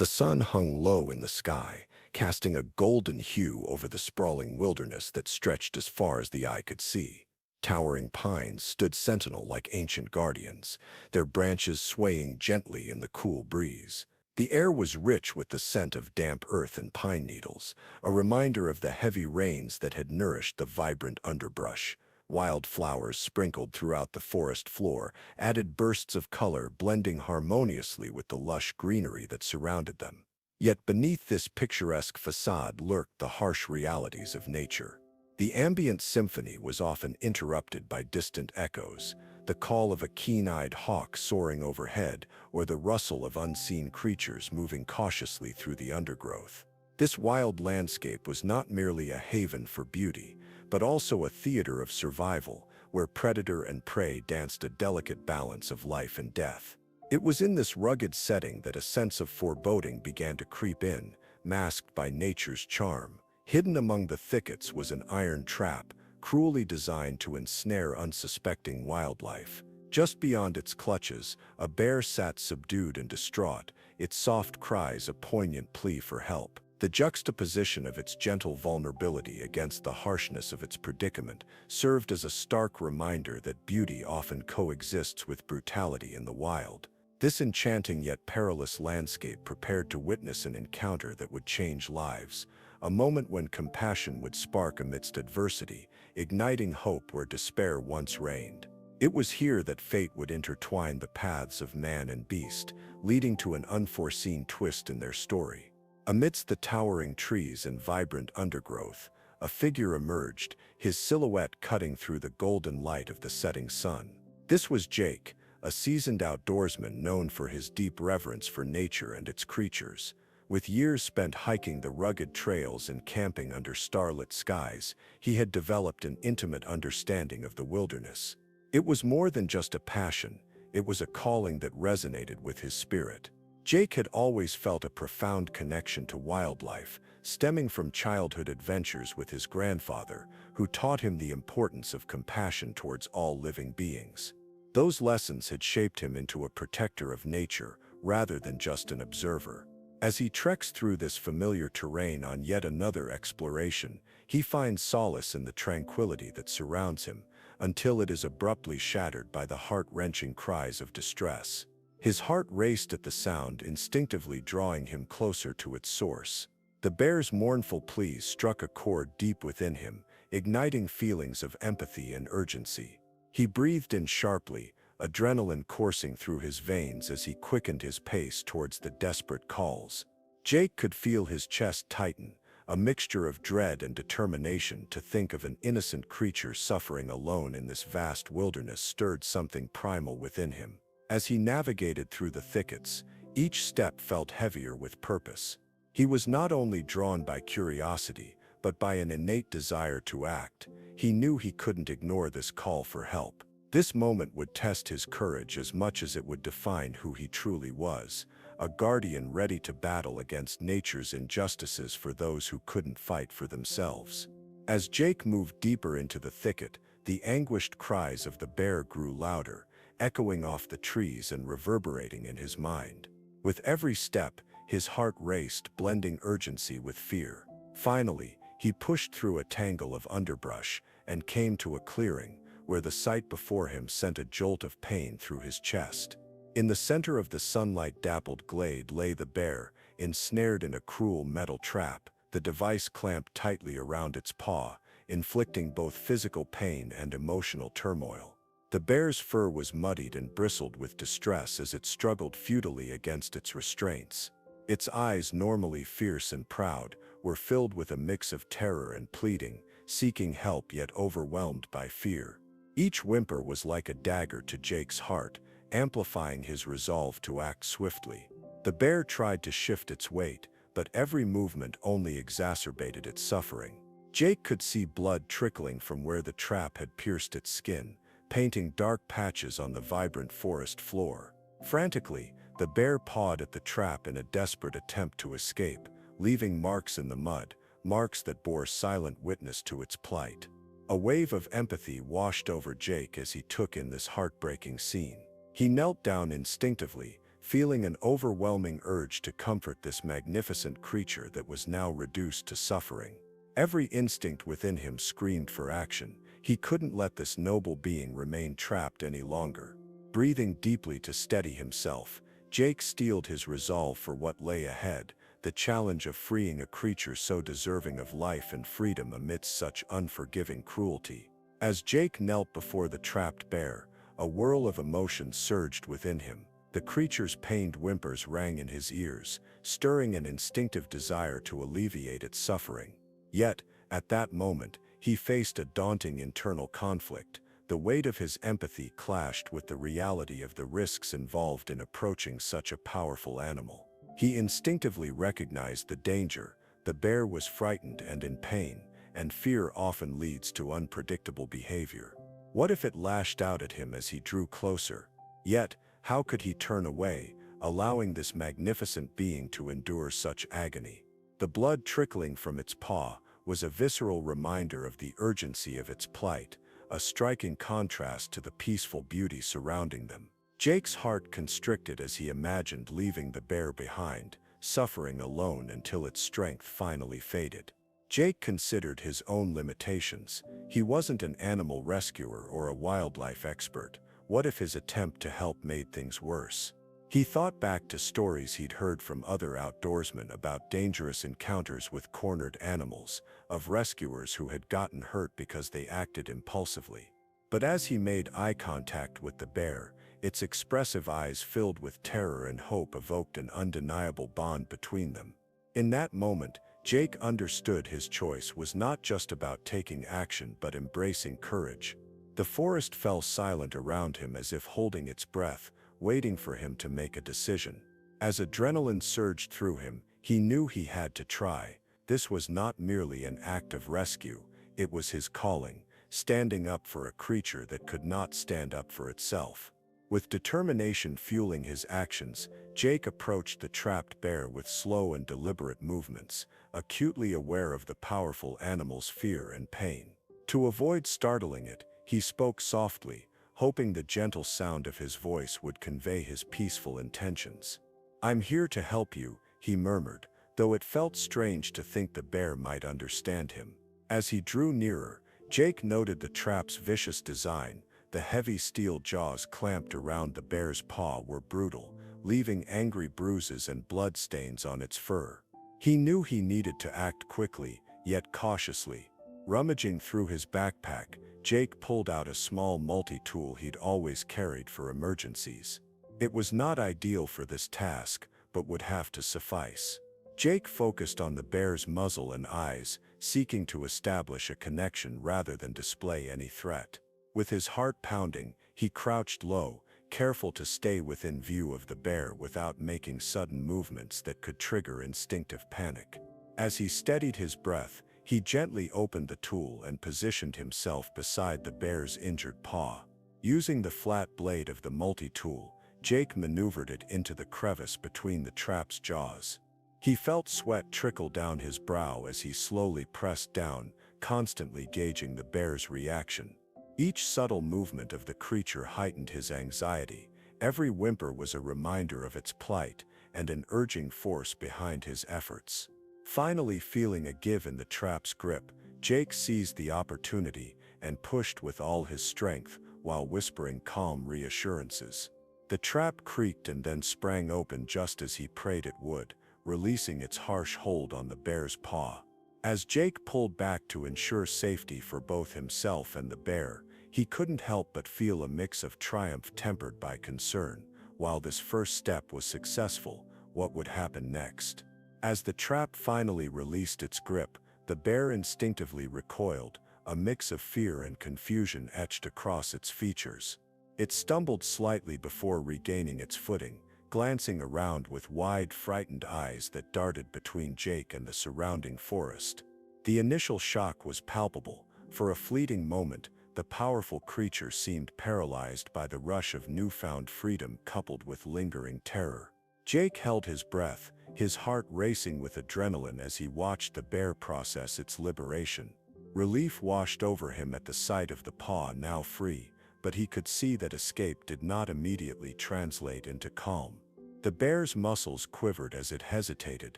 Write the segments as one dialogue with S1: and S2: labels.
S1: The sun hung low in the sky, casting a golden hue over the sprawling wilderness that stretched as far as the eye could see. Towering pines stood sentinel like ancient guardians, their branches swaying gently in the cool breeze. The air was rich with the scent of damp earth and pine needles, a reminder of the heavy rains that had nourished the vibrant underbrush. Wildflowers sprinkled throughout the forest floor added bursts of color blending harmoniously with the lush greenery that surrounded them. Yet beneath this picturesque facade lurked the harsh realities of nature. The ambient symphony was often interrupted by distant echoes, the call of a keen-eyed hawk soaring overhead or the rustle of unseen creatures moving cautiously through the undergrowth. This wild landscape was not merely a haven for beauty, but also a theater of survival, where predator and prey danced a delicate balance of life and death. It was in this rugged setting that a sense of foreboding began to creep in, masked by nature's charm. Hidden among the thickets was an iron trap, cruelly designed to ensnare unsuspecting wildlife. Just beyond its clutches, a bear sat subdued and distraught, its soft cries a poignant plea for help. The juxtaposition of its gentle vulnerability against the harshness of its predicament served as a stark reminder that beauty often coexists with brutality in the wild. This enchanting yet perilous landscape prepared to witness an encounter that would change lives, a moment when compassion would spark amidst adversity, igniting hope where despair once reigned. It was here that fate would intertwine the paths of man and beast, leading to an unforeseen twist in their story. Amidst the towering trees and vibrant undergrowth, a figure emerged, his silhouette cutting through the golden light of the setting sun. This was Jake, a seasoned outdoorsman known for his deep reverence for nature and its creatures. With years spent hiking the rugged trails and camping under starlit skies, he had developed an intimate understanding of the wilderness. It was more than just a passion, it was a calling that resonated with his spirit. Jake had always felt a profound connection to wildlife, stemming from childhood adventures with his grandfather, who taught him the importance of compassion towards all living beings. Those lessons had shaped him into a protector of nature, rather than just an observer. As he treks through this familiar terrain on yet another exploration, he finds solace in the tranquility that surrounds him, until it is abruptly shattered by the heart-wrenching cries of distress. His heart raced at the sound, instinctively drawing him closer to its source. The bear's mournful pleas struck a chord deep within him, igniting feelings of empathy and urgency. He breathed in sharply, adrenaline coursing through his veins as he quickened his pace towards the desperate calls. Jake could feel his chest tighten, a mixture of dread and determination. To think of an innocent creature suffering alone in this vast wilderness stirred something primal within him. As he navigated through the thickets, each step felt heavier with purpose. He was not only drawn by curiosity, but by an innate desire to act. He knew he couldn't ignore this call for help. This moment would test his courage as much as it would define who he truly was, a guardian ready to battle against nature's injustices for those who couldn't fight for themselves. As Jake moved deeper into the thicket, the anguished cries of the bear grew louder, echoing off the trees and reverberating in his mind. With every step, his heart raced, blending urgency with fear. Finally, he pushed through a tangle of underbrush and came to a clearing, where the sight before him sent a jolt of pain through his chest. In the center of the sunlight-dappled glade lay the bear, ensnared in a cruel metal trap, the device clamped tightly around its paw, inflicting both physical pain and emotional turmoil. The bear's fur was muddied and bristled with distress as it struggled futilely against its restraints. Its eyes, normally fierce and proud, were filled with a mix of terror and pleading, seeking help yet overwhelmed by fear. Each whimper was like a dagger to Jake's heart, amplifying his resolve to act swiftly. The bear tried to shift its weight, but every movement only exacerbated its suffering. Jake could see blood trickling from where the trap had pierced its skin, painting dark patches on the vibrant forest floor. Frantically, the bear pawed at the trap in a desperate attempt to escape, leaving marks in the mud, marks that bore silent witness to its plight. A wave of empathy washed over Jake as he took in this heartbreaking scene. He knelt down instinctively, feeling an overwhelming urge to comfort this magnificent creature that was now reduced to suffering. Every instinct within him screamed for action. He couldn't let this noble being remain trapped any longer. Breathing deeply to steady himself, Jake steeled his resolve for what lay ahead, the challenge of freeing a creature so deserving of life and freedom amidst such unforgiving cruelty. As Jake knelt before the trapped bear, a whirl of emotion surged within him. The creature's pained whimpers rang in his ears, stirring an instinctive desire to alleviate its suffering. Yet, at that moment, he faced a daunting internal conflict. The weight of his empathy clashed with the reality of the risks involved in approaching such a powerful animal. He instinctively recognized the danger. The bear was frightened and in pain, and fear often leads to unpredictable behavior. What if it lashed out at him as he drew closer? Yet, how could he turn away, allowing this magnificent being to endure such agony? The blood trickling from its paw was a visceral reminder of the urgency of its plight, a striking contrast to the peaceful beauty surrounding them. Jake's heart constricted as he imagined leaving the bear behind, suffering alone until its strength finally faded. Jake considered his own limitations. He wasn't an animal rescuer or a wildlife expert. What if his attempt to help made things worse? He thought back to stories he'd heard from other outdoorsmen about dangerous encounters with cornered animals, of rescuers who had gotten hurt because they acted impulsively. But as he made eye contact with the bear, its expressive eyes filled with terror and hope evoked an undeniable bond between them. In that moment, Jake understood his choice was not just about taking action but embracing courage. The forest fell silent around him as if holding its breath, waiting for him to make a decision. As adrenaline surged through him, he knew he had to try. This was not merely an act of rescue, it was his calling, standing up for a creature that could not stand up for itself. With determination fueling his actions, Jake approached the trapped bear with slow and deliberate movements, acutely aware of the powerful animal's fear and pain. To avoid startling it, he spoke softly, hoping the gentle sound of his voice would convey his peaceful intentions. "I'm here to help you," he murmured, though it felt strange to think the bear might understand him. As he drew nearer, Jake noted the trap's vicious design. The heavy steel jaws clamped around the bear's paw were brutal, leaving angry bruises and bloodstains on its fur. He knew he needed to act quickly, yet cautiously. Rummaging through his backpack, Jake pulled out a small multi-tool he'd always carried for emergencies. It was not ideal for this task, but would have to suffice. Jake focused on the bear's muzzle and eyes, seeking to establish a connection rather than display any threat. With his heart pounding, he crouched low, careful to stay within view of the bear without making sudden movements that could trigger instinctive panic. As he steadied his breath, he gently opened the tool and positioned himself beside the bear's injured paw. Using the flat blade of the multi-tool, Jake maneuvered it into the crevice between the trap's jaws. He felt sweat trickle down his brow as he slowly pressed down, constantly gauging the bear's reaction. Each subtle movement of the creature heightened his anxiety. Every whimper was a reminder of its plight and an urging force behind his efforts. Finally feeling a give in the trap's grip, Jake seized the opportunity and pushed with all his strength while whispering calm reassurances. The trap creaked and then sprang open just as he prayed it would, releasing its harsh hold on the bear's paw. As Jake pulled back to ensure safety for both himself and the bear, he couldn't help but feel a mix of triumph tempered by concern. While this first step was successful, what would happen next? As the trap finally released its grip, the bear instinctively recoiled, a mix of fear and confusion etched across its features. It stumbled slightly before regaining its footing, glancing around with wide, frightened eyes that darted between Jake and the surrounding forest. The initial shock was palpable. For a fleeting moment, the powerful creature seemed paralyzed by the rush of newfound freedom coupled with lingering terror. Jake held his breath, his heart racing with adrenaline as he watched the bear process its liberation. Relief washed over him at the sight of the paw now free, but he could see that escape did not immediately translate into calm. The bear's muscles quivered as it hesitated,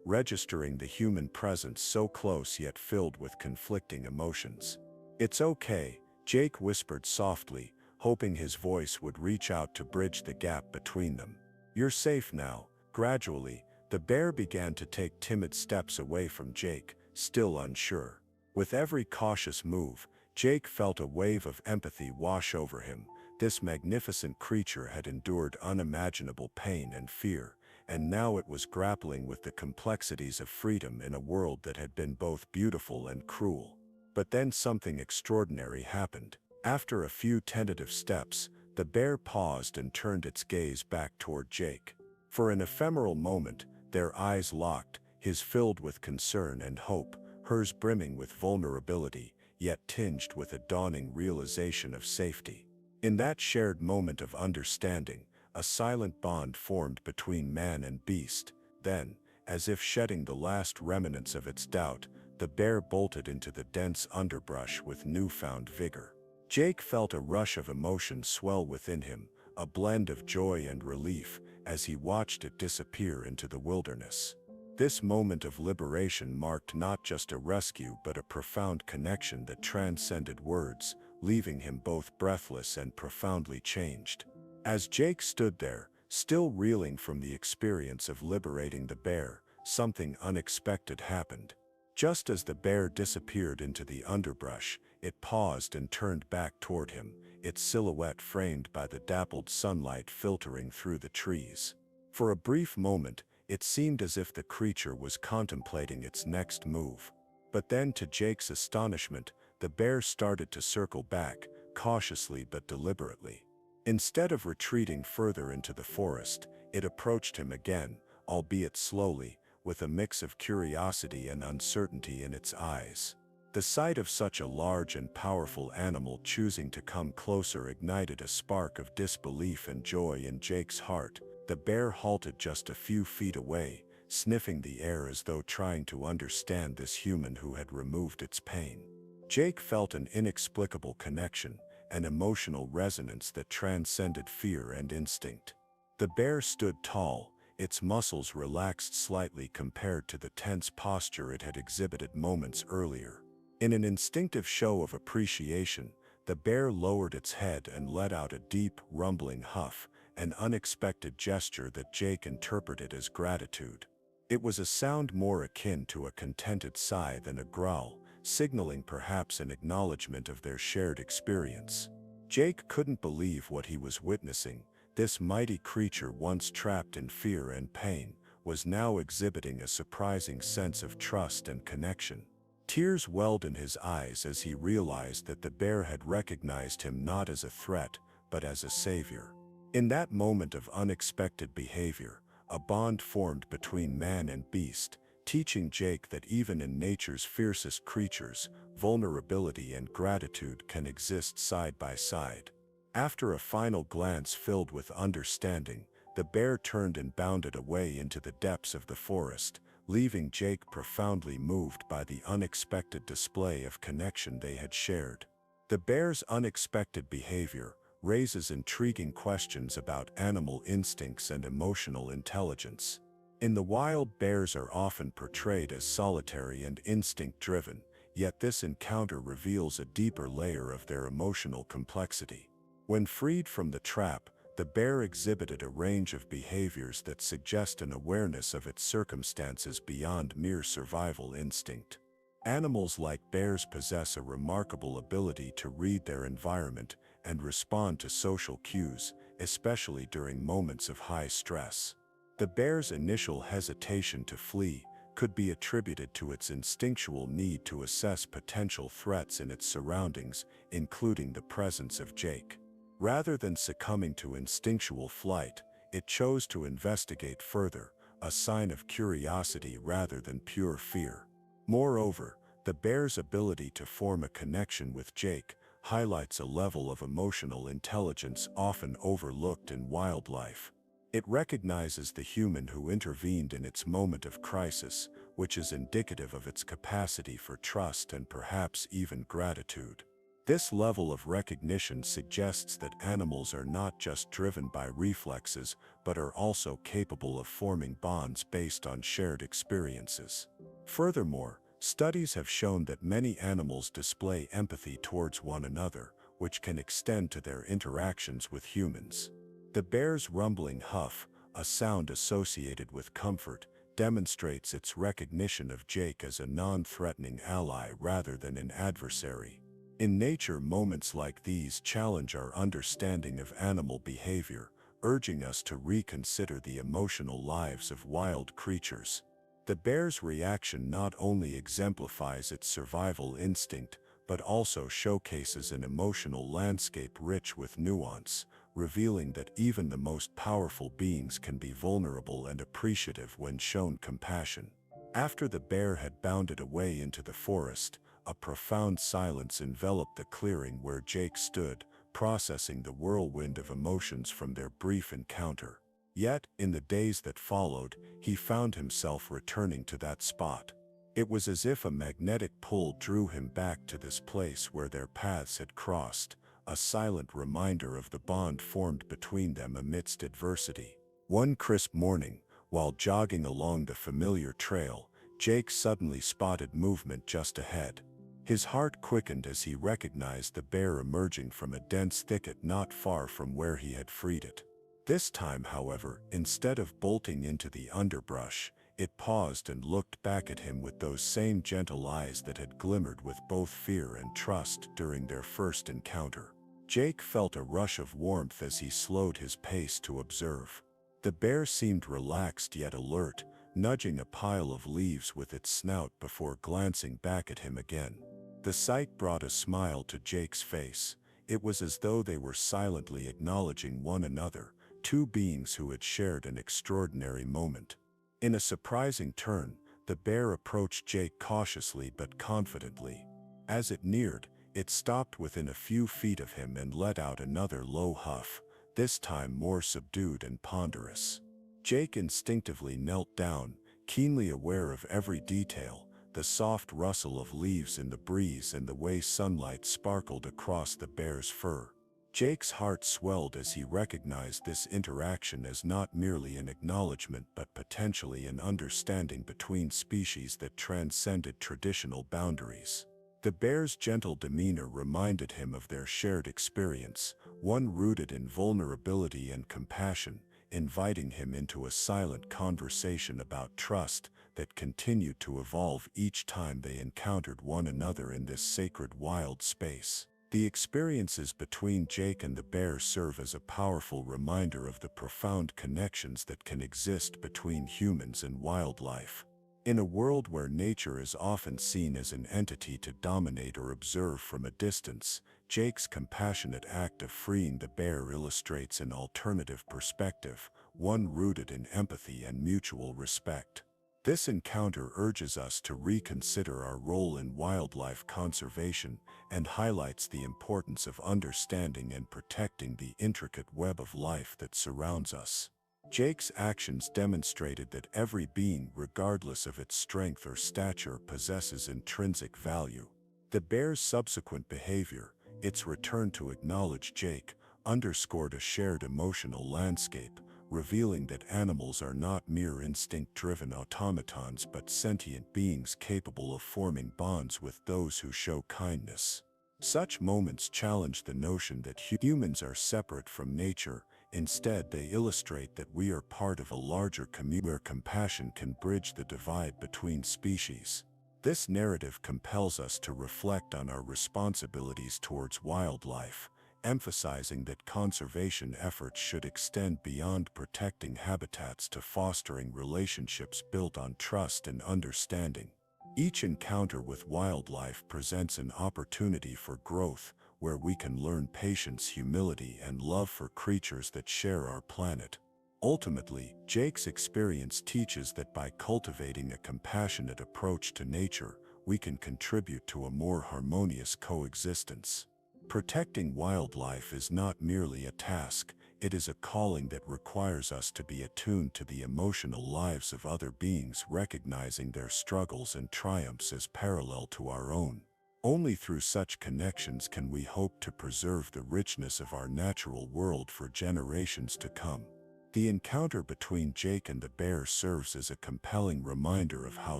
S1: registering the human presence so close yet filled with conflicting emotions. "It's okay," Jake whispered softly, hoping his voice would reach out to bridge the gap between them. "You're safe now." Gradually, the bear began to take timid steps away from Jake, still unsure. With every cautious move, Jake felt a wave of empathy wash over him. This magnificent creature had endured unimaginable pain and fear, and now it was grappling with the complexities of freedom in a world that had been both beautiful and cruel. But then something extraordinary happened. After a few tentative steps, the bear paused and turned its gaze back toward Jake. For an ephemeral moment, their eyes locked, his filled with concern and hope, hers brimming with vulnerability, yet tinged with a dawning realization of safety. In that shared moment of understanding, a silent bond formed between man and beast. Then, as if shedding the last remnants of its doubt, the bear bolted into the dense underbrush with newfound vigor. Jake felt a rush of emotion swell within him, a blend of joy and relief, as he watched it disappear into the wilderness. This moment of liberation marked not just a rescue but a profound connection that transcended words, leaving him both breathless and profoundly changed. As Jake stood there, still reeling from the experience of liberating the bear, something unexpected happened. Just as the bear disappeared into the underbrush, it paused and turned back toward him, its silhouette framed by the dappled sunlight filtering through the trees. For a brief moment, it seemed as if the creature was contemplating its next move. But then, to Jake's astonishment, the bear started to circle back, cautiously but deliberately. Instead of retreating further into the forest, it approached him again, albeit slowly, with a mix of curiosity and uncertainty in its eyes. The sight of such a large and powerful animal choosing to come closer ignited a spark of disbelief and joy in Jake's heart. The bear halted just a few feet away, sniffing the air as though trying to understand this human who had removed its pain. Jake felt an inexplicable connection, an emotional resonance that transcended fear and instinct. The bear stood tall, its muscles relaxed slightly compared to the tense posture it had exhibited moments earlier. In an instinctive show of appreciation, the bear lowered its head and let out a deep, rumbling huff, an unexpected gesture that Jake interpreted as gratitude. It was a sound more akin to a contented sigh than a growl, signaling perhaps an acknowledgement of their shared experience. Jake couldn't believe what he was witnessing. This mighty creature, once trapped in fear and pain, was now exhibiting a surprising sense of trust and connection. Tears welled in his eyes as he realized that the bear had recognized him not as a threat, but as a savior. In that moment of unexpected behavior, a bond formed between man and beast, teaching Jake that even in nature's fiercest creatures, vulnerability and gratitude can exist side by side. After a final glance filled with understanding, the bear turned and bounded away into the depths of the forest, leaving Jake profoundly moved by the unexpected display of connection they had shared. The bear's unexpected behavior raises intriguing questions about animal instincts and emotional intelligence. In the wild, bears are often portrayed as solitary and instinct-driven, yet this encounter reveals a deeper layer of their emotional complexity. When freed from the trap, the bear exhibited a range of behaviors that suggest an awareness of its circumstances beyond mere survival instinct. Animals like bears possess a remarkable ability to read their environment and respond to social cues, especially during moments of high stress. The bear's initial hesitation to flee could be attributed to its instinctual need to assess potential threats in its surroundings, including the presence of Jake. Rather than succumbing to instinctual flight, it chose to investigate further, a sign of curiosity rather than pure fear. Moreover, the bear's ability to form a connection with Jake highlights a level of emotional intelligence often overlooked in wildlife. It recognizes the human who intervened in its moment of crisis, which is indicative of its capacity for trust and perhaps even gratitude.
S2: This level of recognition suggests that animals are not just driven by reflexes, but are also capable of forming bonds based on shared experiences. Furthermore, studies have shown that many animals display empathy towards one another, which can extend to their interactions with humans. The bear's rumbling huff, a sound associated with comfort, demonstrates its recognition of Jake as a non-threatening ally rather than an adversary. In nature, moments like these challenge our understanding of animal behavior, urging us to reconsider the emotional lives of wild creatures. The bear's reaction not only exemplifies its survival instinct, but also showcases an emotional landscape rich with nuance, revealing that even the most powerful beings can be vulnerable and appreciative when shown compassion. After the bear had bounded away into the forest, a profound silence enveloped the clearing where Jake stood, processing the whirlwind of emotions from their brief encounter. Yet, in the days that followed, he found himself returning to that spot. It was as if a magnetic pull drew him back to this place where their paths had crossed, a silent reminder of the bond formed between them amidst adversity. One crisp morning, while jogging along the familiar trail, Jake suddenly spotted movement just ahead. His heart quickened as he recognized the bear emerging from a dense thicket not far from where he had freed it. This time, however, instead of bolting into the underbrush, it paused and looked back at him with those same gentle eyes that had glimmered with both fear and trust during their first encounter. Jake felt a rush of warmth as he slowed his pace to observe. The bear seemed relaxed yet alert, nudging a pile of leaves with its snout before glancing back at him again. The sight brought a smile to Jake's face. It was as though they were silently acknowledging one another, two beings who had shared an extraordinary moment. In a surprising turn, the bear approached Jake cautiously but confidently. As it neared, it stopped within a few feet of him and let out another low huff, this time more subdued and ponderous. Jake instinctively knelt down, keenly aware of every detail, the soft rustle of leaves in the breeze and the way sunlight sparkled across the bear's fur. Jake's heart swelled as he recognized this interaction as not merely an acknowledgement but potentially an understanding between species that transcended traditional boundaries. The bear's gentle demeanor reminded him of their shared experience, one rooted in vulnerability and compassion, inviting him into a silent conversation about trust that continued to evolve each time they encountered one another in this sacred wild space. The experiences between Jake and the bear serve as a powerful reminder of the profound connections that can exist between humans and wildlife. In a world where nature is often seen as an entity to dominate or observe from a distance, Jake's compassionate act of freeing the bear illustrates an alternative perspective, one rooted in empathy and mutual respect. This encounter urges us to reconsider our role in wildlife conservation and highlights the importance of understanding and protecting the intricate web of life that surrounds us. Jake's actions demonstrated that every being, regardless of its strength or stature, possesses intrinsic value. The bear's subsequent behavior, its return to acknowledge Jake, underscored a shared emotional landscape, revealing that animals are not mere instinct-driven automatons but sentient beings capable of forming bonds with those who show kindness. Such moments challenge the notion that humans are separate from nature. Instead, they illustrate that we are part of a larger community where compassion can bridge the divide between species. This narrative compels us to reflect on our responsibilities towards wildlife, emphasizing that conservation efforts should extend beyond protecting habitats to fostering relationships built on trust and understanding. Each encounter with wildlife presents an opportunity for growth, where we can learn patience, humility, and love for creatures that share our planet. Ultimately, Jake's experience teaches that by cultivating a compassionate approach to nature, we can contribute to a more harmonious coexistence. Protecting wildlife is not merely a task, it is a calling that requires us to be attuned to the emotional lives of other beings, recognizing their struggles and triumphs as parallel to our own. Only through such connections can we hope to preserve the richness of our natural world for generations to come. The encounter between Jake and the bear serves as a compelling reminder of how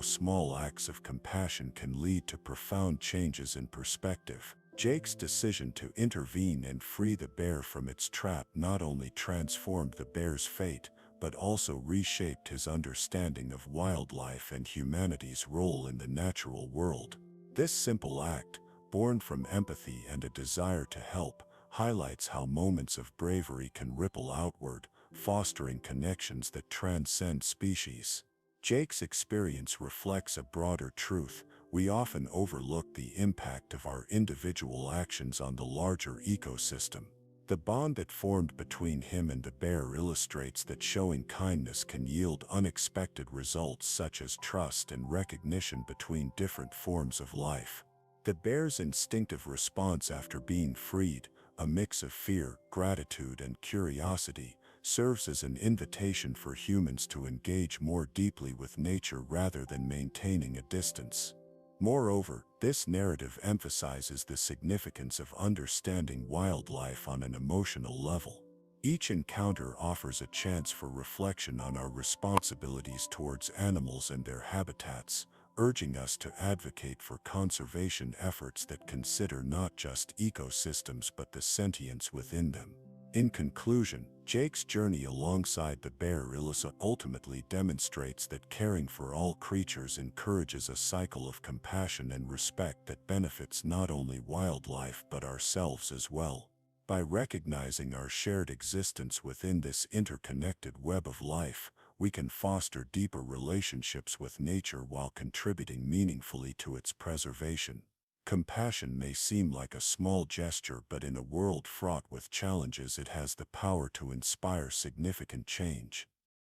S2: small acts of compassion can lead to profound changes in perspective. Jake's decision to intervene and free the bear from its trap not only transformed the bear's fate, but also reshaped his understanding of wildlife and humanity's role in the natural world. This simple act, born from empathy and a desire to help, highlights how moments of bravery can ripple outward, fostering connections that transcend species. Jake's experience reflects a broader truth. We often overlook the impact of our individual actions on the larger ecosystem. The bond that formed between him and the bear illustrates that showing kindness can yield unexpected results such as trust and recognition between different forms of life. The bear's instinctive response after being freed, a mix of fear, gratitude, and curiosity, serves as an invitation for humans to engage more deeply with nature rather than maintaining a distance. Moreover, this narrative emphasizes the significance of understanding wildlife on an emotional level. Each encounter offers a chance for reflection on our responsibilities towards animals and their habitats, urging us to advocate for conservation efforts that consider not just ecosystems but the sentience within them. In conclusion, Jake's journey alongside the bear ultimately demonstrates that caring for all creatures encourages a cycle of compassion and respect that benefits not only wildlife but ourselves as well. By recognizing our shared existence within this interconnected web of life, we can foster deeper relationships with nature while contributing meaningfully to its preservation. Compassion may seem like a small gesture, but in a world fraught with challenges, it has the power to inspire significant change.